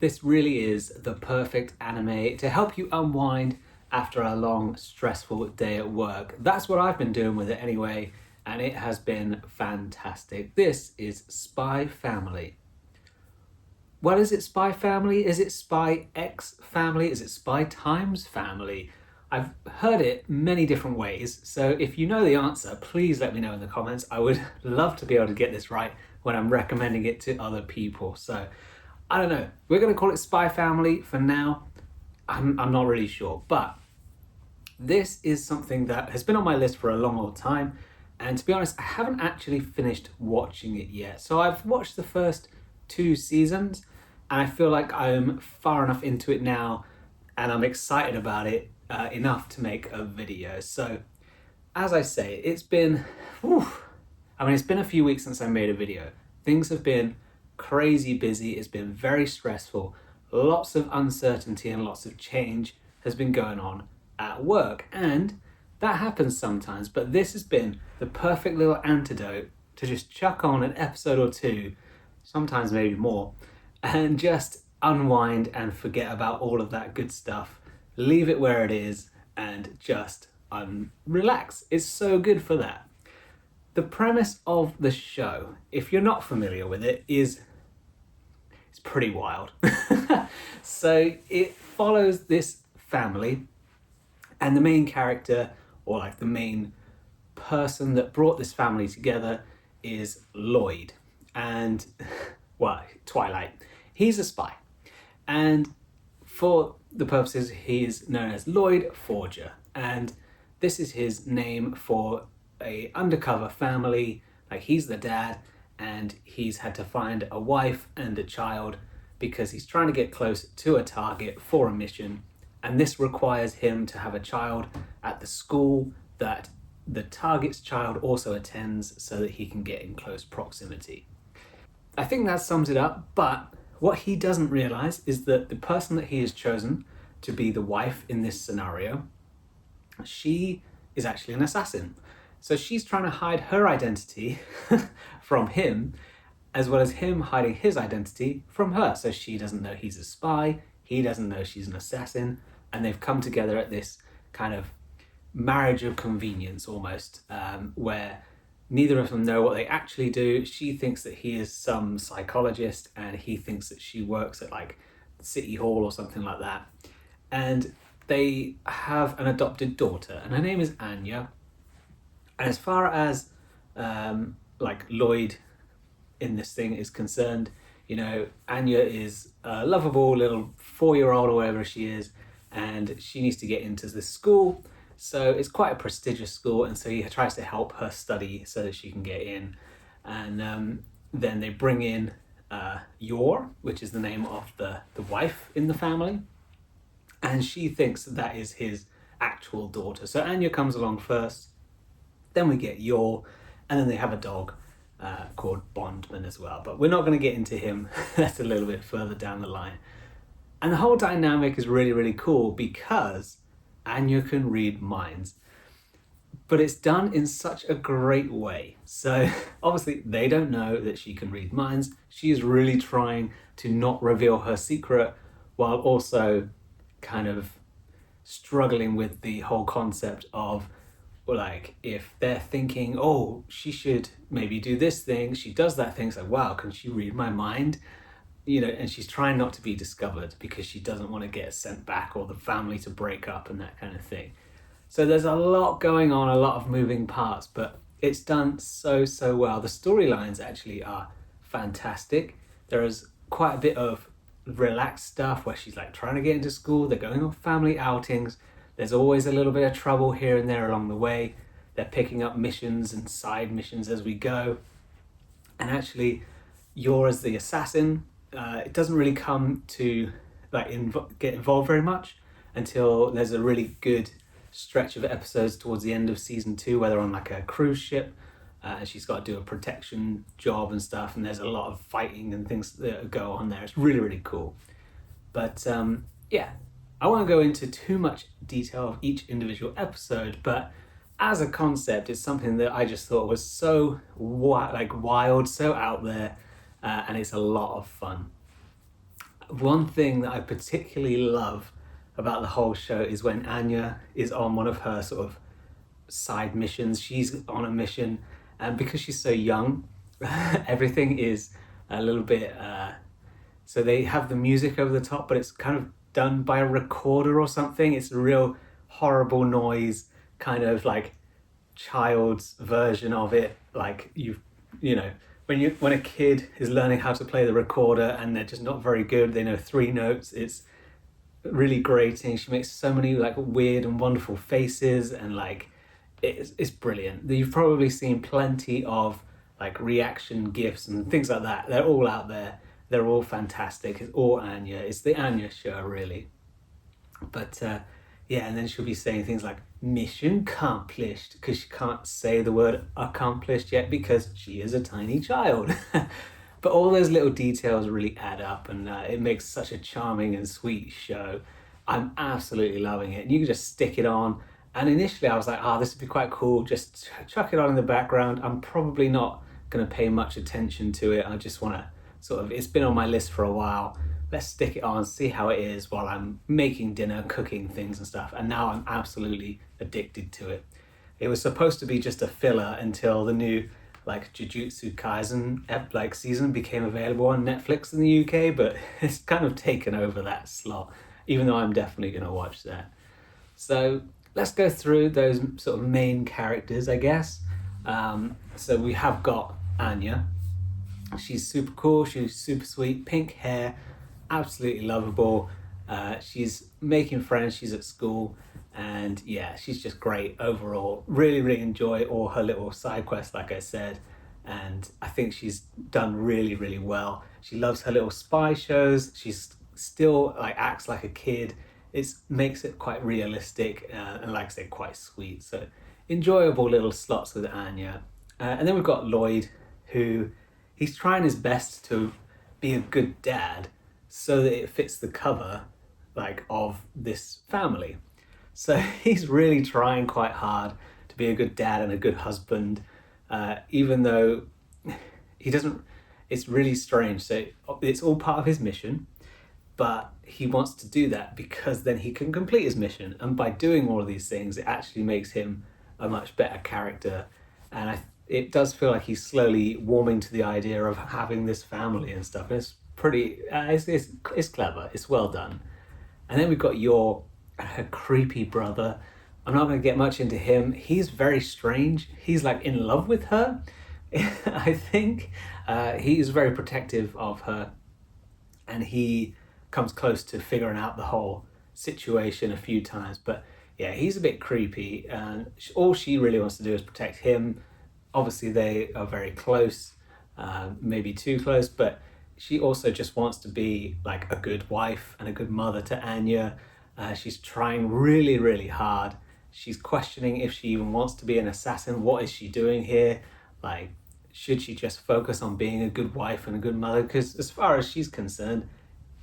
This really is the perfect anime to help you unwind after a long, stressful day at work. That's what I've been doing with it anyway, and it has been fantastic. This is Spy Family. Well, is it Spy Family? Is it Spy X Family? Is it Spy Times Family? I've heard it many different ways, so if you know the answer, please let me know in the comments. I would love to be able to get this right when I'm recommending it to other people. So, I don't know. We're going to call it Spy Family for now. I'm not really sure, but this is something that has been on my list for a long time, and to be honest, I haven't actually finished watching it yet. So I've watched the first 2 seasons, and I feel like I'm far enough into it now, and I'm excited about it enough to make a video. So, as I say, it's been a few weeks since I made a video. Things have been crazy busy. It's been very stressful. Lots of uncertainty and lots of change has been going on at work, and that happens sometimes, but this has been the perfect little antidote to just chuck on an episode or 2, sometimes maybe more, and just unwind and forget about all of that good stuff. Leave it where it is and just relax. It's so good for that. The premise of the show, if you're not familiar with it, is it's pretty wild. So it follows this family, and the main character, or like the main person that brought this family together, is Loid. And, well, Twilight. He's a spy. And for the purposes, he is known as Loid Forger. And this is his name for a undercover family. Like, he's the dad, and he's had to find a wife and a child because he's trying to get close to a target for a mission. And this requires him to have a child at the school that the target's child also attends so that he can get in close proximity. I think that sums it up, but what he doesn't realize is that the person that he has chosen to be the wife in this scenario, she is actually an assassin. So she's trying to hide her identity from him, as well as him hiding his identity from her. So she doesn't know he's a spy, he doesn't know she's an assassin, and they've come together at this kind of marriage of convenience almost, where neither of them know what they actually do. She thinks that he is some psychologist, and he thinks that she works at like City Hall or something like that. And they have an adopted daughter, and her name is Anya. And as far as like Loid in this thing is concerned, you know, Anya is a lovable little 4-year-old or whatever she is, and she needs to get into this school. So it's quite a prestigious school, and so he tries to help her study so that she can get in. And then they bring in Yor, which is the name of the wife in the family, and she thinks that is his actual daughter. So Anya comes along first, then we get Yor, and then they have a dog called Bondman as well. But we're not going to get into him. That's a little bit further down the line. And the whole dynamic is really, really cool because Anya can read minds. But it's done in such a great way. So obviously they don't know that she can read minds. She is really trying to not reveal her secret, while also kind of struggling with the whole concept of, like, if they're thinking, oh, she should maybe do this thing, she does that thing, it's like, wow, can she read my mind? You know, and she's trying not to be discovered because she doesn't want to get sent back or the family to break up and that kind of thing. So there's a lot going on, a lot of moving parts, but it's done so well. The storylines actually are fantastic. There is quite a bit of relaxed stuff where she's like trying to get into school, they're going on family outings. There's always a little bit of trouble here and there along the way. They're picking up missions and side missions as we go. And actually, Yor as the assassin, it doesn't really come to like get involved very much until there's a really good stretch of episodes towards the end of season 2 where they're on like a cruise ship, and she's got to do a protection job and stuff, and there's a lot of fighting and things that go on there. It's really, really cool. But yeah, I won't go into too much detail of each individual episode, but as a concept, it's something that I just thought was so wild, so out there, and it's a lot of fun. One thing that I particularly love about the whole show is when Anya is on one of her sort of side missions. She's on a mission, and because she's so young, everything is a little bit. So they have the music over the top, but it's kind of done by a recorder or something. It's a real horrible noise, kind of like child's version of it. Like you know, when a kid is learning how to play the recorder and they're just not very good, they know three notes. It's really grating. She makes so many like weird and wonderful faces, and like it's brilliant. You've probably seen plenty of like reaction gifs and things like that. They're all out there. They're all fantastic. It's all Anya. It's the Anya show, really. But yeah, and then she'll be saying things like mission accomplished because she can't say the word accomplished yet because she is a tiny child. But all those little details really add up, and it makes such a charming and sweet show. I'm absolutely loving it. You can just stick it on. And initially I was like, this would be quite cool. Just chuck it on in the background. I'm probably not going to pay much attention to it. I just want to sort of, it's been on my list for a while. Let's stick it on, see how it is while I'm making dinner, cooking things and stuff. And now I'm absolutely addicted to it. It was supposed to be just a filler until the new like Jujutsu Kaisen like season became available on Netflix in the UK, but it's kind of taken over that slot, even though I'm definitely going to watch that. So let's go through those sort of main characters, I guess. So we have got Anya. She's super cool, she's super sweet, pink hair, absolutely lovable. She's making friends, she's at school, and yeah, she's just great overall. Really, really enjoy all her little side quests, like I said, and I think she's done really, really well. She loves her little spy shows. She's still like acts like a kid. It makes it quite realistic, and like I said, quite sweet. So enjoyable little slots with Anya. And then we've got Loid, who he's trying his best to be a good dad so that it fits the cover like of this family. So he's really trying quite hard to be a good dad and a good husband, even though he doesn't. It's really strange. So it's all part of his mission, but he wants to do that because then he can complete his mission, and by doing all of these things it actually makes him a much better character. And it does feel like he's slowly warming to the idea of having this family and stuff. And it's pretty it's clever, it's well done. And then we've got your creepy brother. I'm not going to get much into him. He's very strange. He's like in love with her. I think he is very protective of her, and he comes close to figuring out the whole situation a few times. But yeah, he's a bit creepy, and all she really wants to do is protect him. Obviously they are very close, maybe too close, but she also just wants to be like a good wife and a good mother to Anya. She's trying really, really hard. She's questioning if she even wants to be an assassin. What is she doing here? Like, should she just focus on being a good wife and a good mother? Because as far as she's concerned,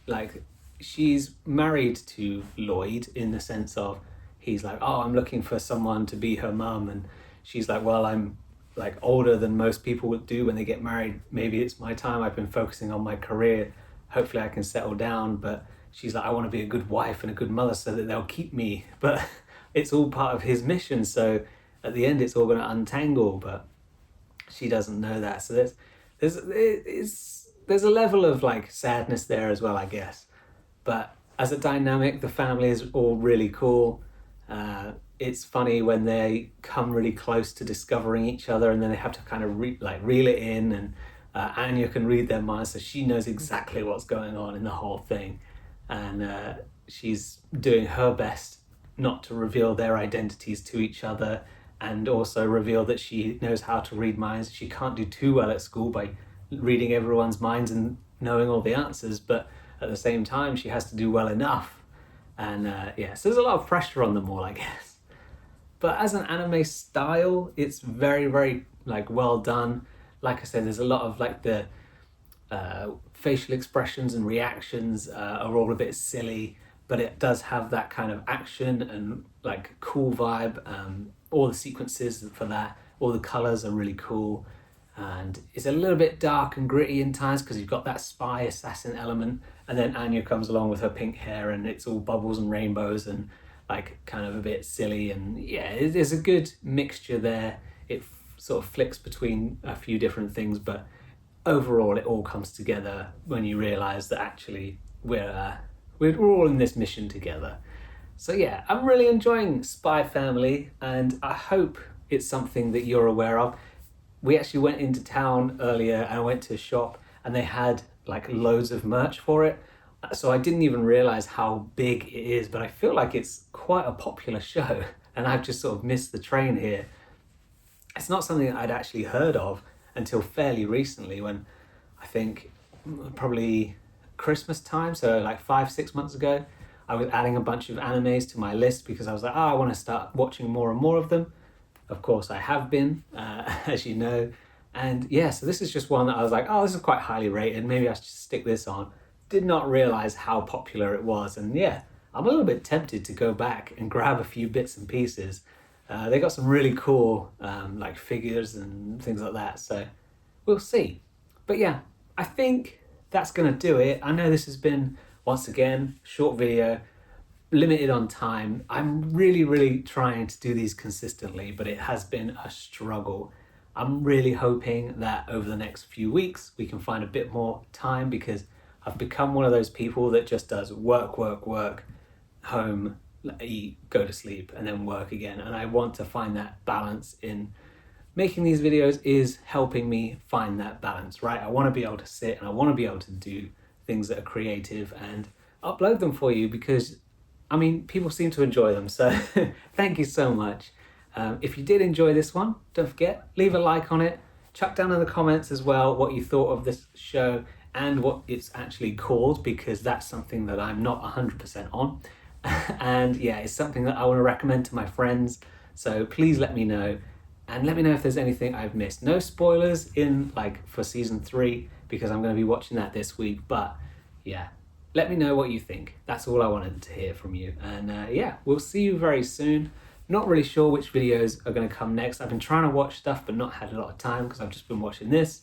like, she's married to Loid in the sense of he's like, I'm looking for someone to be her mum, and she's like, well, I'm like older than most people would do when they get married. Maybe it's my time. I've been focusing on my career. Hopefully I can settle down. But she's like, I want to be a good wife and a good mother so that they'll keep me. But it's all part of his mission. So at the end, it's all going to untangle. But she doesn't know that. So there's a level of like sadness there as well, I guess. But as a dynamic, the family is all really cool. It's funny when they come really close to discovering each other, and then they have to kind of reel it in, and Anya can read their minds, so she knows exactly what's going on in the whole thing, and she's doing her best not to reveal their identities to each other, and also reveal that she knows how to read minds. She can't do too well at school by reading everyone's minds and knowing all the answers, but at the same time she has to do well enough. And so there's a lot of pressure on them all, I guess. But as an anime style, it's very, very like well done. Like I said, there's a lot of like the facial expressions and reactions are all a bit silly, but it does have that kind of action and like cool vibe. All the sequences for that, all the colors are really cool. and it's a little bit dark and gritty in times because you've got that spy assassin element, and then Anya comes along with her pink hair and it's all bubbles and rainbows and like kind of a bit silly, and yeah, there's a good mixture there. It sort of flicks between a few different things, but overall it all comes together when you realize that actually we're all in this mission together. So yeah, I'm really enjoying Spy Family, and I hope it's something that you're aware of. We actually went into town earlier and I went to a shop and they had like loads of merch for it. So I didn't even realize how big it is, but I feel like it's quite a popular show and I've just sort of missed the train here. It's not something that I'd actually heard of until fairly recently, when I think probably Christmas time, so like 5-6 months ago, I was adding a bunch of animes to my list because I was like, oh, I want to start watching more and more of them. Of course, I have been, as you know. And yeah, so this is just one that I was like, oh, this is quite highly rated. Maybe I should stick this on. Did not realize how popular it was. And yeah, I'm a little bit tempted to go back and grab a few bits and pieces. They got some really cool like figures and things like that. So we'll see. But yeah, I think that's going to do it. I know this has been, once again, short video, limited on time. I'm really trying to do these consistently, but it has been a struggle. I'm really hoping that over the next few weeks we can find a bit more time, because I've become one of those people that just does work, home, eat, go to sleep, and then work again. And I want to find that balance. In making these videos is helping me find that balance, right? I want to be able to sit and I want to be able to do things that are creative and upload them for you, because I mean, people seem to enjoy them. So thank you so much. If you did enjoy this one, don't forget, leave a like on it. Chuck down in the comments as well what you thought of this show and what it's actually called, because that's something that I'm not 100% on. And yeah, it's something that I want to recommend to my friends. So please let me know, and let me know if there's anything I've missed. No spoilers in like for season 3, because I'm going to be watching that this week. But yeah, let me know what you think. That's all I wanted to hear from you. And yeah, we'll see you very soon. Not really sure which videos are going to come next. I've been trying to watch stuff but not had a lot of time because I've just been watching this.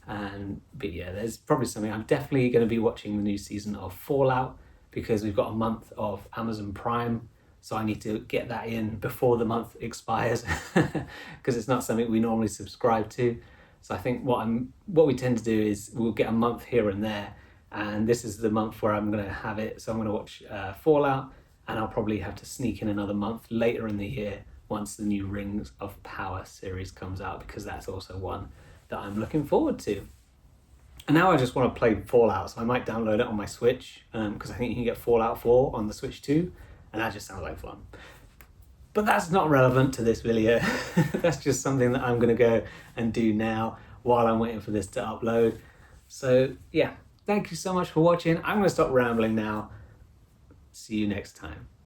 But yeah, there's probably something. I'm definitely going to be watching the new season of Fallout, because we've got a month of Amazon Prime. So I need to get that in before the month expires, because it's not something we normally subscribe to. So I think what we tend to do is we'll get a month here and there, and this is the month where I'm going to have it. So I'm going to watch Fallout, and I'll probably have to sneak in another month later in the year once the new Rings of Power series comes out, because that's also one that I'm looking forward to. And now I just want to play Fallout, so I might download it on my Switch, because I think you can get Fallout 4 on the Switch too, and that just sounds like fun. But that's not relevant to this video. That's just something that I'm going to go and do now while I'm waiting for this to upload. So yeah, thank you so much for watching. I'm going to stop rambling now. See you next time.